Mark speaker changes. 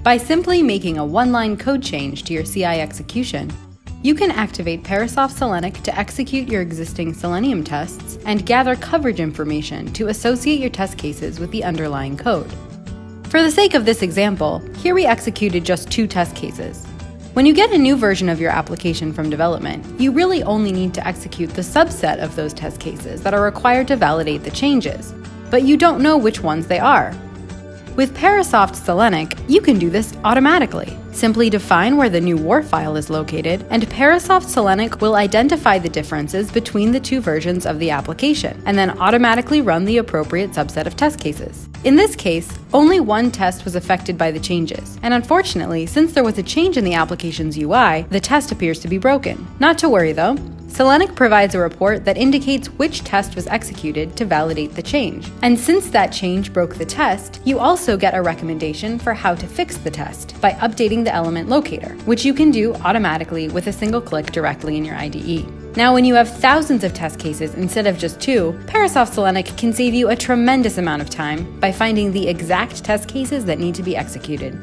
Speaker 1: By simply making a one-line code change to your CI execution, you can activate Parasoft Selenic to execute your existing Selenium tests and gather coverage information to associate your test cases with the underlying code. For the sake of this example, here we executed just 2 test cases. When you get a new version of your application from development, you really only need to execute the subset of those test cases that are required to validate the changes, but you don't know which ones they are. With Parasoft Selenic, you can do this automatically. Simply define where the new war file is located, and Parasoft Selenic will identify the differences between the 2 versions of the application, and then automatically run the appropriate subset of test cases. In this case, only one test was affected by the changes, and unfortunately, since there was a change in the application's UI, the test appears to be broken. Not to worry though. Selenic provides a report that indicates which test was executed to validate the change. And since that change broke the test, you also get a recommendation for how to fix the test by updating the element locator, which you can do automatically with a single click directly in your IDE. Now, when you have thousands of test cases instead of just 2, Parasoft Selenic can save you a tremendous amount of time by finding the exact test cases that need to be executed.